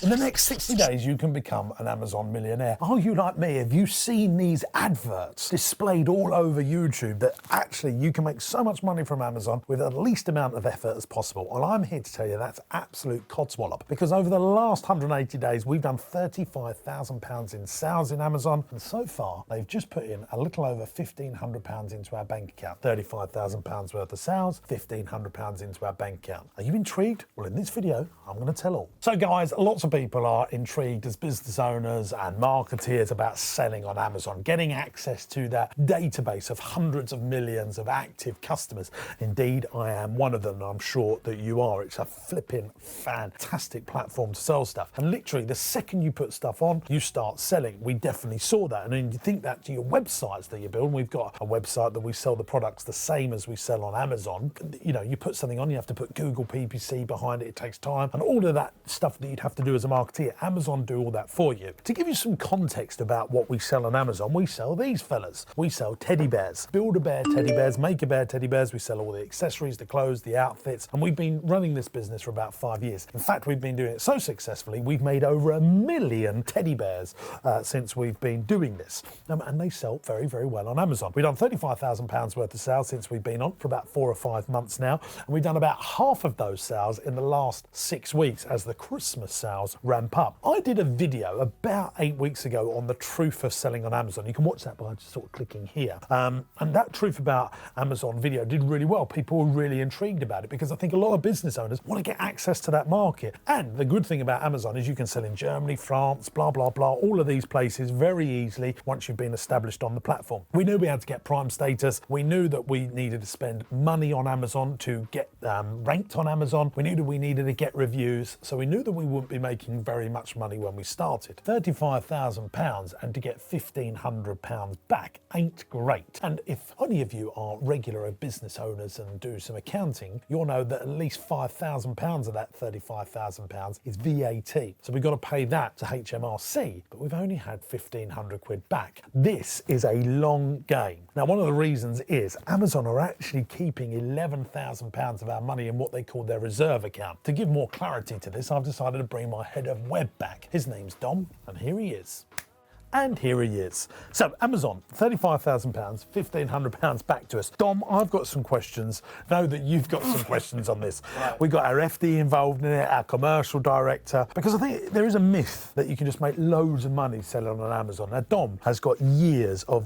In the next 60 days, you can become an Amazon millionaire. Are you like me? Have you seen these adverts displayed all over YouTube that actually you can make so much money from Amazon with the least amount of effort as possible? Well, I'm here to tell you that's absolute codswallop, because over the last 180 days, we've done £35,000 in sales in Amazon, and so far, they've just put in a little over £1,500 into our bank account. £35,000 worth of sales, £1,500 into our bank account. Are you intrigued? Well, in this video, I'm going to tell all. So guys, lots of people are intrigued as business owners and marketeers about selling on Amazon, getting access to that database of hundreds of millions of active customers. Indeed, I am one of them, and I'm sure that you are. It's a flipping fantastic platform to sell stuff. And literally, the second you put stuff on, you start selling. We definitely saw that. And then you think that to your websites that you build. We've got a website that we sell the products the same as we sell on Amazon. You know, you put something on, you have to put Google PPC behind it. It takes time. And all of that stuff that you'd have to do as a marketeer, Amazon do all that for you. To give you some context about what we sell on Amazon, we sell these fellas. We sell teddy bears, Build-A-Bear teddy bears, Make-A-Bear teddy bears. We sell all the accessories, the clothes, the outfits, and we've been running this business for about 5 years. In fact, we've been doing it so successfully, we've made over 1 million teddy bears since we've been doing this. And they sell very, very well on Amazon. We've done £35,000 worth of sales since we've been on for about 4 or 5 months now, and we've done about half of those sales in the last 6 weeks as the Christmas sales ramp up. I did a video about 8 weeks ago on the truth of selling on Amazon. You can watch that by just sort of clicking here. And that truth about Amazon video did really well. People were really intrigued about it because I think a lot of business owners want to get access to that market. And the good thing about Amazon is you can sell in Germany, France, blah, blah, blah, all of these places very easily once you've been established on the platform. We knew we had to get Prime status. We knew that we needed to spend money on Amazon to get ranked on Amazon. We knew that we needed to get reviews. So we knew that we wouldn't be making very much money when we started. £35,000 and to get £1,500 back ain't great. And if any of you are regular business owners and do some accounting, you'll know that at least £5,000 of that £35,000 is VAT. So we've got to pay that to HMRC, but we've only had 1,500 quid back. This is a long game. Now, one of the reasons is Amazon are actually keeping £11,000 of our money in what they call their reserve account. To give more clarity to this, I've decided to bring my head of web back. His name's Dom, and here he is. And here he is. So Amazon, £35,000, £1,500 back to us. Dom, I've got some questions. Know that you've got some questions on this. Right. We've got our FD involved in it, our commercial director, because I think there is a myth that you can just make loads of money selling on Amazon. Now, Dom has got years of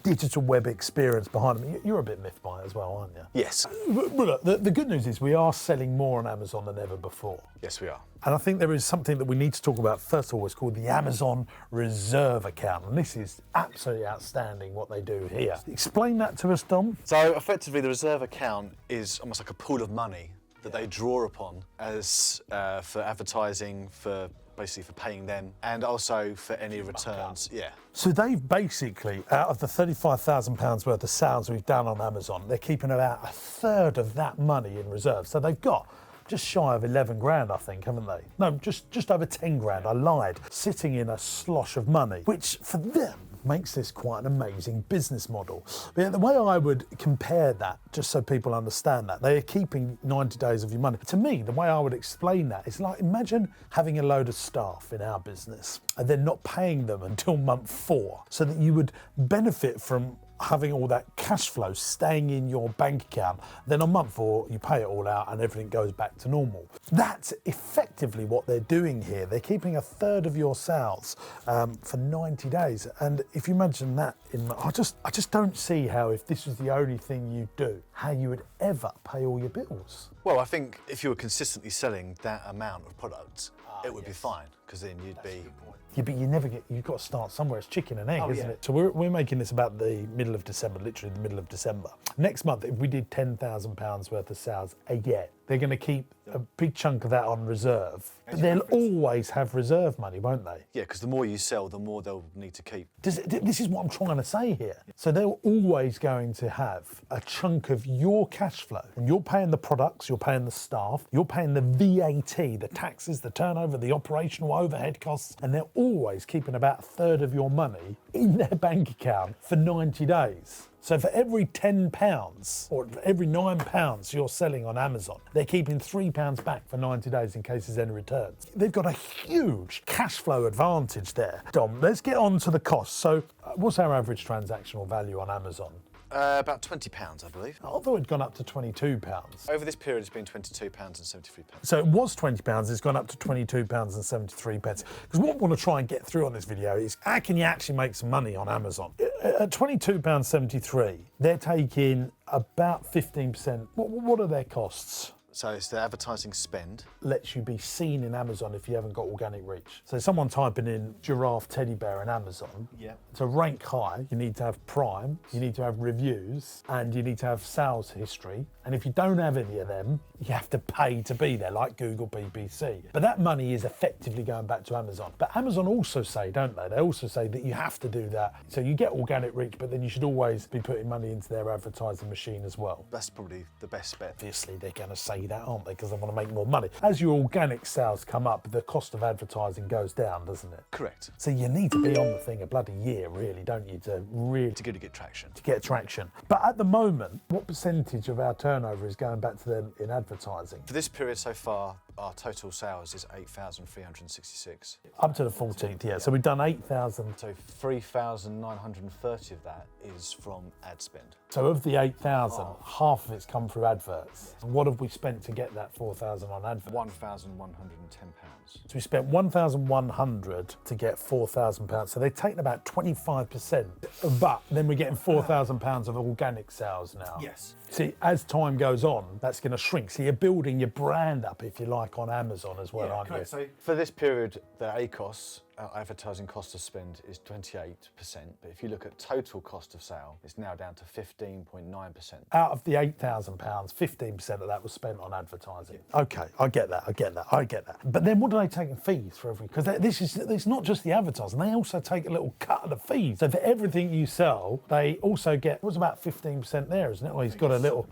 digital web experience behind him. You're a bit miffed by it as well, aren't you? Yes. But look, the good news is we are selling more on Amazon than ever before. Yes, we are. And I think there is something that we need to talk about first of all. It's called the Amazon Reserve Account. And this is absolutely outstanding what they do here. Explain that to us, Dom. So effectively, the reserve account is almost like a pool of money that they draw upon as for advertising, for basically for paying them, and also for any returns. Yeah. So they've basically, out of the £35,000 worth of sales we've done on Amazon, they're keeping about a third of that money in reserve. So they've got just shy of 11 grand, I think, haven't they? No, just over 10 grand, I lied. Sitting in a slosh of money, which for them makes this quite an amazing business model. But the way I would compare that, just so people understand that, they are keeping 90 days of your money. To me, the way I would explain that is like, imagine having a load of staff in our business and then not paying them until month 4, so that you would benefit from having all that cash flow staying in your bank account. Then on month 4, you pay it all out and everything goes back to normal. That's effectively what they're doing here. They're keeping a third of your sales for 90 days. And if you imagine that, I just don't see how, if this was the only thing you do, how you would ever pay all your bills. Well, I think if you were consistently selling that amount of products, it would be fine, because then you'd be... Yeah, but you've got to start somewhere. It's chicken and egg, isn't it? So we're making this about the middle of December, literally the middle of December. Next month, if we did £10,000 worth of sales a year, they're going to keep a big chunk of that on reserve. But they'll always have reserve money, won't they? Yeah, because the more you sell, the more they'll need to keep. This is what I'm trying to say here. So they're always going to have a chunk of your cash flow. And you're paying the products, you're paying the staff, you're paying the VAT, the taxes, the turnover, the operational overhead costs, and they're always keeping about a third of your money in their bank account for 90 days. So for every £10 or for every £9 you're selling on Amazon, they're keeping £3 back for 90 days in case there's any returns. They've got a huge cash flow advantage there. Dom, let's get on to the costs. So what's our average transactional value on Amazon? About £20, I believe. I thought it'd gone up to £22. Over this period, it's been £22.73. So it was £20, it's gone up to £22.73. Because what we want to try and get through on this video is how can you actually make some money on Amazon? At £22.73, they're taking about 15%. What are their costs? So it's the advertising spend. Lets you be seen in Amazon if you haven't got organic reach. So someone typing in giraffe teddy bear in Amazon, to rank high, you need to have Prime, you need to have reviews, and you need to have sales history. And if you don't have any of them, you have to pay to be there, like Google PPC. But that money is effectively going back to Amazon. But Amazon also say, don't they? They also say that you have to do that. So you get organic reach, but then you should always be putting money into their advertising machine as well. That's probably the best bet. Obviously, they're going to say that, aren't they? Because they want to make more money. As your organic sales come up, the cost of advertising goes down, doesn't it? Correct. So you need to be on the thing a bloody year, really, don't you, to get traction. To get traction. But at the moment, what percentage of our turnover is going back to them in advertising? For this period so far, our total sales is 8,366. Up to the 14th, yeah. So we've done 8,000. So 3,930 of that is from ad spend. So of the 8,000, half of it's come through adverts. And what have we spent to get that 4,000 on adverts? £1,110. So we spent 1,100 to get £4,000. So they've taken about 25%. But then we're getting £4,000 of organic sales now. Yes. See, as time goes on, that's going to shrink. So you're building your brand up, if you like, on Amazon as well, aren't you? So for this period, the ACOS, our advertising cost of spend, is 28%. But if you look at total cost of sale, it's now down to 15.9%. Out of the £8,000, 15% of that was spent on advertising. Okay, I get that. But then what do they take in fees for every? Because it's not just the advertising. They also take a little cut of the fees. So for everything you sell, they also get, it was about 15% there, isn't it? Well,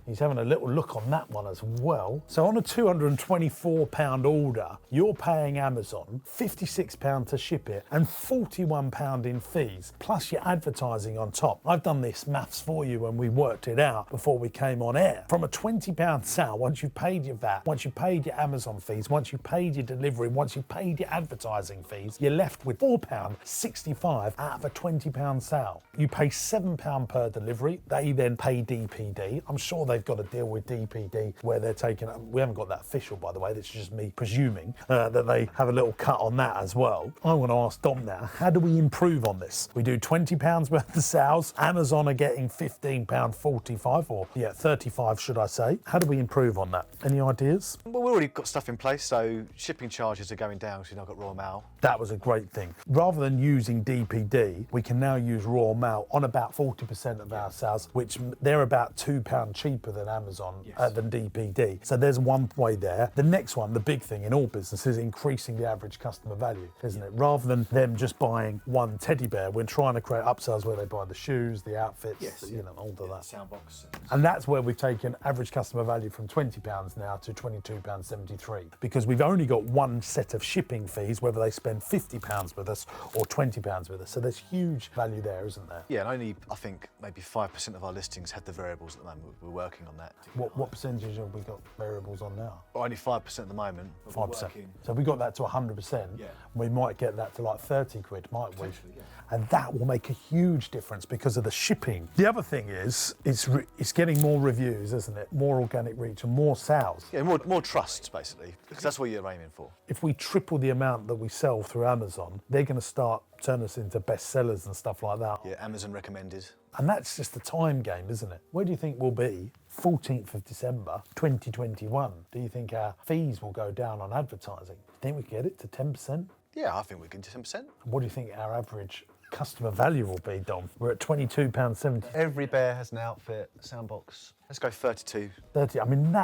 he's having a little look on that one as well. So on a £224 order, you're paying Amazon £56 to ship it and £41 in fees, plus your advertising on top. I've done this maths for you when we worked it out before we came on air. From a £20 sale, once you've paid your VAT, once you've paid your Amazon fees, once you've paid your delivery, once you've paid your advertising fees, you're left with £4.65 out of a £20 sale. You pay £7 per delivery. They then pay DPD. I'm sure they've got a deal with DPD where they're taking, we haven't got that official, by the way, that's just me presuming that they have a little cut on that as well. I want to ask Dom now, how do we improve on this? We do £20 worth of sales, Amazon are getting £15.45, or 35 should I say. How do we improve on that? Any ideas? Well, we've already got stuff in place, so shipping charges are going down because we've now got Royal Mail. That was a great thing. Rather than using DPD, we can now use Royal Mail on about 40% of our sales, which they're about £2 cheaper than Amazon, than DPD. So there's one way there. The next one, the big thing in all businesses, is increasing the average customer value, isn't it? Rather than them just buying one teddy bear, we're trying to create upsells where they buy the shoes, the outfits, all of that. Soundbox. And that's where we've taken average customer value from £20 now to £22.73, because we've only got one set of shipping fees, whether they spend £50 with us or £20 with us. So there's huge value there, isn't there? Yeah, and only, I think, maybe 5% of our listings had the variables at the moment. We're working on that. What percentage have we got variables on now? Well, only 5% at the moment. 5%. So we got that to 100%. Yeah. We might get that to like 30 quid, might we? Yeah. And that will make a huge difference because of the shipping. The other thing is, it's getting more reviews, isn't it? More organic reach and more sales. Yeah, more trust, basically, because that's what you're aiming for. If we triple the amount that we sell through Amazon, they're going to start turning us into bestsellers and stuff like that. Yeah, Amazon recommended. And that's just a time game, isn't it? Where do you think we'll be 14th of December 2021? Do you think our fees will go down on advertising? Do you think we can get it to 10%? Yeah, I think we can do 10%. What do you think our average customer value will be, Dom? We're at £22.70. Every bear has an outfit, soundbox. Let's go 32. 30. I mean,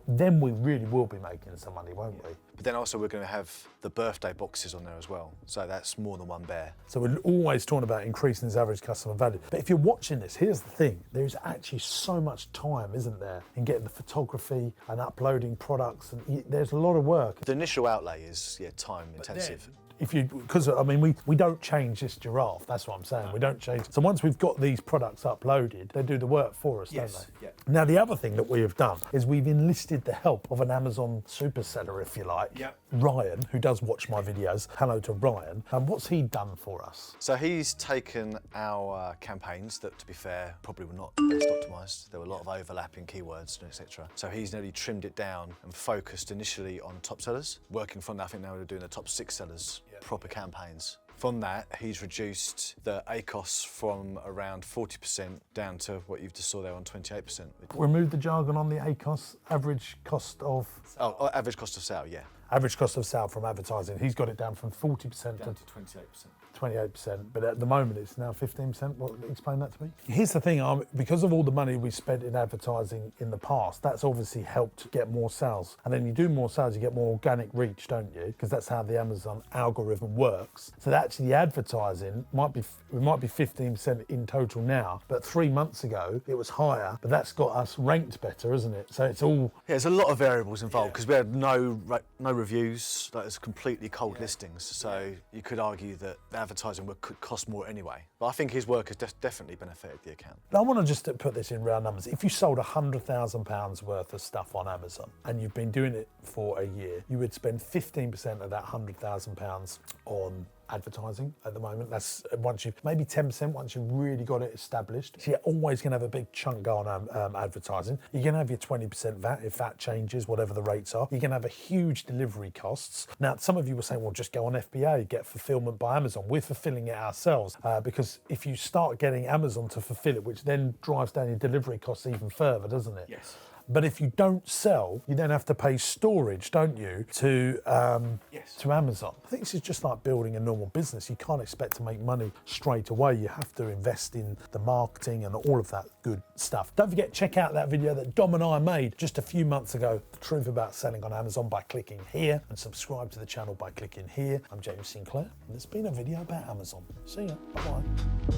then we really will be making some money, won't we? But then also we're going to have the birthday boxes on there as well. So that's more than one bear. So we're always talking about increasing this average customer value. But if you're watching this, here's the thing. There's actually so much time, isn't there, in getting the photography and uploading products. And there's a lot of work. The initial outlay is, time intensive. Because I mean, we don't change this giraffe. That's what I'm saying. We don't change. So once we've got these products uploaded, they do the work for us, don't they? Yeah. Now, the other thing that we have done is we've enlisted the help of an Amazon super seller, if you like, Ryan, who does watch my videos. Hello to Ryan. And what's he done for us? So he's taken our campaigns that, to be fair, probably were not best optimised. There were a lot of overlapping keywords, etc. So he's nearly trimmed it down and focused initially on top sellers. Working from that, I think now we're doing the top 6 sellers, proper campaigns. From that, he's reduced the ACOS from around 40% down to what you've just saw there on 28%. Remove the jargon on the ACOS, average cost of... Oh, average cost of sale, yeah. Average cost of sale from advertising. He's got it down from 40% Down to 28%. 28%, but at the moment it's now 15%. What, explain that to me. Here's the thing, because of all the money we spent in advertising in the past, that's obviously helped get more sales. And then you do more sales, you get more organic reach, don't you? Because that's how the Amazon algorithm works. So that actually the advertising might be 15% in total now, but 3 months ago it was higher, but that's got us ranked better, isn't it? So it's all... Yeah, there's a lot of variables involved because we had no reviews, like it's completely cold listings. So you could argue that the advertising could cost more anyway. But I think his work has definitely benefited the account. I want to just put this in round numbers. If you sold £100,000 worth of stuff on Amazon and you've been doing it for a year, you would spend 15% of that £100,000 on advertising at the moment. That's once you maybe 10% once you've really got it established. So you're always going to have a big chunk go on advertising. You're going to have your 20% VAT if that changes, whatever the rates are. You're going to have a huge delivery costs. Now, some of you were saying, well, just go on FBA, get fulfillment by Amazon. We're fulfilling it ourselves because if you start getting Amazon to fulfill it, which then drives down your delivery costs even further, doesn't it? Yes. But if you don't sell, you then have to pay storage, don't you, to Amazon. I think this is just like building a normal business. You can't expect to make money straight away. You have to invest in the marketing and all of that good stuff. Don't forget, check out that video that Dom and I made just a few months ago, The Truth About Selling on Amazon, by clicking here, and subscribe to the channel by clicking here. I'm James Sinclair, and it's been a video about Amazon. See ya. Bye-bye.